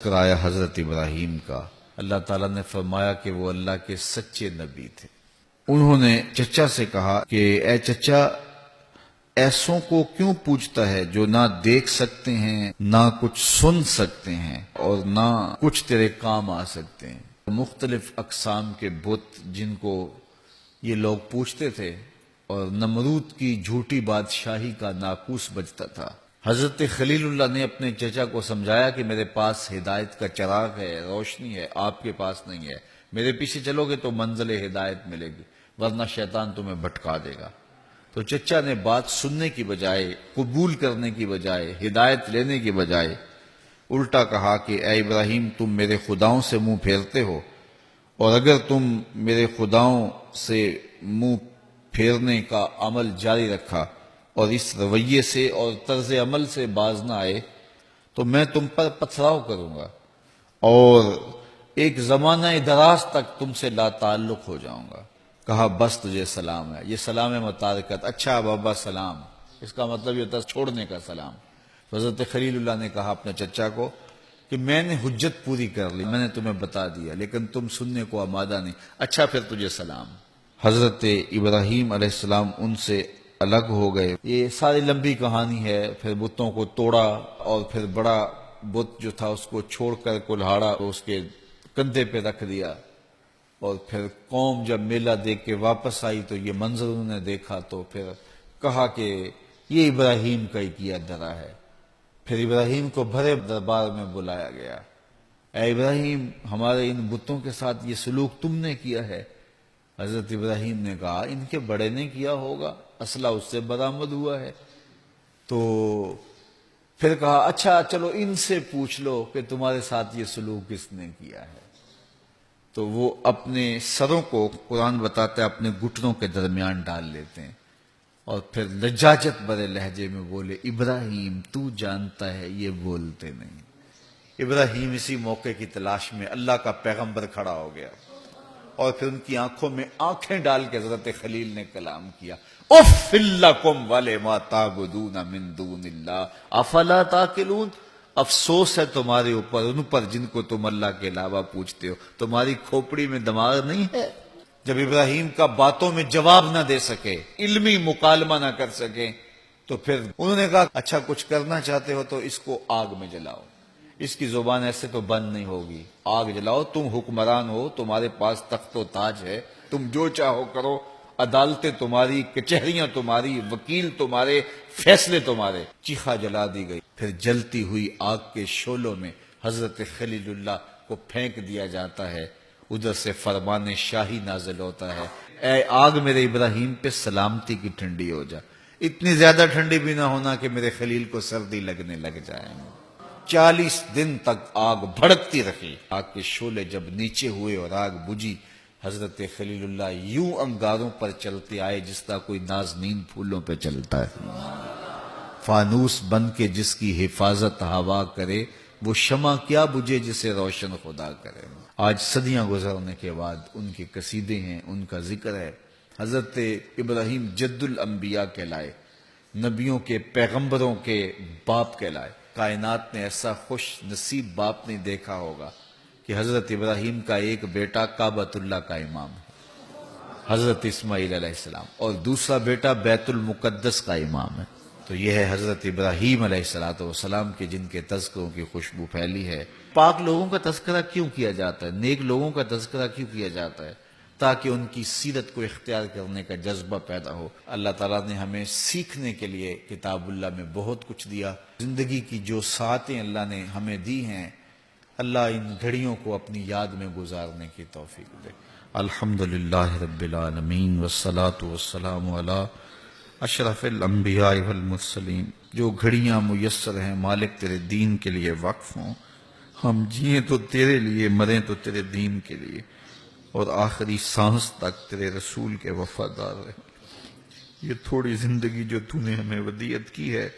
کرایا حضرت ابراہیم کا۔ اللہ تعالیٰ نے فرمایا کہ وہ اللہ کے سچے نبی تھے۔ انہوں نے چچا سے کہا کہ اے چچا، ایسوں کو کیوں پوچھتا ہے جو نہ دیکھ سکتے ہیں، نہ کچھ سن سکتے ہیں اور نہ کچھ تیرے کام آ سکتے ہیں۔ مختلف اقسام کے بت جن کو یہ لوگ پوچھتے تھے، اور نمرود کی جھوٹی بادشاہی کا ناقوس بجتا تھا۔ حضرت خلیل اللہ نے اپنے چچا کو سمجھایا کہ میرے پاس ہدایت کا چراغ ہے، روشنی ہے، آپ کے پاس نہیں ہے۔ میرے پیچھے چلو گے تو منزل ہدایت ملے گی، ورنہ شیطان تمہیں بھٹکا دے گا۔ تو چچا نے بات سننے کی بجائے، قبول کرنے کی بجائے، ہدایت لینے کی بجائے الٹا کہا کہ اے ابراہیم، تم میرے خداؤں سے منہ پھیرتے ہو، اور اگر تم میرے خداؤں سے منہ پھیرنے کا عمل جاری رکھا اور اس رویے سے اور طرز عمل سے باز نہ آئے تو میں تم پر پتھراؤ کروں گا اور ایک زمانہ دراز تک تم سے لا تعلق ہو جاؤں گا۔ کہا بس تجھے سلام ہے۔ یہ سلام متارکت، اچھا بابا سلام، اس کا مطلب یہ ہوتا ہے چھوڑنے کا سلام۔ حضرت خلیل اللہ نے کہا اپنے چچا کو کہ میں نے حجت پوری کر لی، میں نے تمہیں بتا دیا، لیکن تم سننے کو آمادہ نہیں، اچھا پھر تجھے سلام۔ حضرت ابراہیم علیہ السلام ان سے الگ ہو گئے۔ یہ ساری لمبی کہانی ہے۔ پھر بتوں کو توڑا اور پھر بڑا بت جو تھا اس کو چھوڑ کر کلہاڑا اس کے کندھے پہ رکھ دیا، اور پھر قوم جب میلہ دیکھ کے واپس آئی تو یہ منظر انہوں نے دیکھا تو پھر کہا کہ یہ ابراہیم کا ہی کیا درا ہے۔ پھر ابراہیم کو بھرے دربار میں بلایا گیا۔ اے ابراہیم، ہمارے ان بتوں کے ساتھ یہ سلوک تم نے کیا ہے؟ حضرت ابراہیم نے کہا ان کے بڑے نے کیا ہوگا، اسلحہ اس سے برآمد ہوا ہے۔ تو پھر کہا اچھا چلو ان سے پوچھ لو کہ تمہارے ساتھ یہ سلوک کس نے کیا ہے۔ تو وہ اپنے سروں کو، قرآن بتاتا ہے، اپنے گھٹنوں کے درمیان ڈال لیتے ہیں اور پھر لجاجت بھرے لہجے میں بولے ابراہیم تو جانتا ہے، یہ بولتے نہیں۔ ابراہیم اسی موقع کی تلاش میں اللہ کا پیغمبر کھڑا ہو گیا اور پھر ان کی آنکھوں میں آنکھیں ڈال کے حضرت خلیل نے کلام کیا، اف لکم ولما تعبدون من دون اللہ افلا تعقلون۔ افسوس ہے تمہارے اوپر، ان پر جن کو تم اللہ کے علاوہ پوچھتے ہو، تمہاری کھوپڑی میں دماغ نہیں ہے؟ جب ابراہیم کا باتوں میں جواب نہ دے سکے، علمی مکالمہ نہ کر سکے، تو پھر انہوں نے کہا اچھا کچھ کرنا چاہتے ہو تو اس کو آگ میں جلاؤ، اس کی زبان ایسے تو بند نہیں ہوگی، آگ جلاؤ، تم حکمران ہو، تمہارے پاس تخت و تاج ہے، تم جو چاہو کرو، عدالتیں تمہاری، کچہریاں تمہاری، وکیل تمہارے، فیصلے تمہارے۔ چیخا جلا دی گئی۔ پھر جلتی ہوئی آگ کے شعلوں میں حضرت خلیل اللہ کو پھینک دیا جاتا ہے، ادھر سے فرمان شاہی نازل ہوتا ہے، اے آگ میرے ابراہیم پہ سلامتی کی ٹھنڈی ہو جا، اتنی زیادہ ٹھنڈی بھی نہ ہونا کہ میرے خلیل کو سردی لگنے لگ جائے۔ 40 دن تک آگ بھڑکتی رہی۔ آگ کے شعلے جب نیچے ہوئے اور آگ بجھی، حضرت خلیل اللہ یوں انگاروں پر چلتے آئے جس طرح کوئی نازنین پھولوں پہ چلتا ہے۔ فانوس بن کے جس کی حفاظت ہوا کرے، وہ شمع کیا بجھے جسے روشن خدا کرے۔ آج صدیاں گزرنے کے بعد ان کے قصیدے ہیں، ان کا ذکر ہے۔ حضرت ابراہیم جد الانبیاء کہلائے، نبیوں کے، پیغمبروں کے باپ کہلائے۔ کائنات نے ایسا خوش نصیب باپ نہیں دیکھا ہوگا کہ حضرت ابراہیم کا ایک بیٹا کعبۃ اللہ کا امام ہے، حضرت اسماعیل علیہ السلام، اور دوسرا بیٹا بیت المقدس کا امام ہے۔ تو یہ ہے حضرت ابراہیم علیہ السلام کے جن کے تذکروں کی خوشبو پھیلی ہے۔ پاک لوگوں کا تذکرہ کیوں کیا جاتا ہے، نیک لوگوں کا تذکرہ کیوں کیا جاتا ہے؟ تاکہ ان کی سیرت کو اختیار کرنے کا جذبہ پیدا ہو۔ اللہ تعالیٰ نے ہمیں سیکھنے کے لیے کتاب اللہ میں بہت کچھ دیا۔ زندگی کی جو ساعتیں اللہ نے ہمیں دی ہیں، اللہ ان گھڑیوں کو اپنی یاد میں گزارنے کی توفیق دے۔ الحمدللہ رب العالمین والصلاة والسلام علی اشرف الانبیاء والمرسلین۔ جو گھڑیاں میسر ہیں مالک تیرے دین کے لیے وقف ہوں، ہم جئیں تو تیرے لیے، مریں تو تیرے دین کے لیے، اور آخری سانس تک تیرے رسول کے وفادار رہیں۔ یہ تھوڑی زندگی جو تو نے ہمیں ودیعت کی ہے،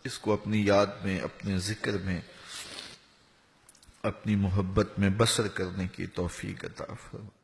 اس کو اپنی یاد میں، اپنے ذکر میں، اپنی محبت میں بسر کرنے کی توفیق عطا فرما۔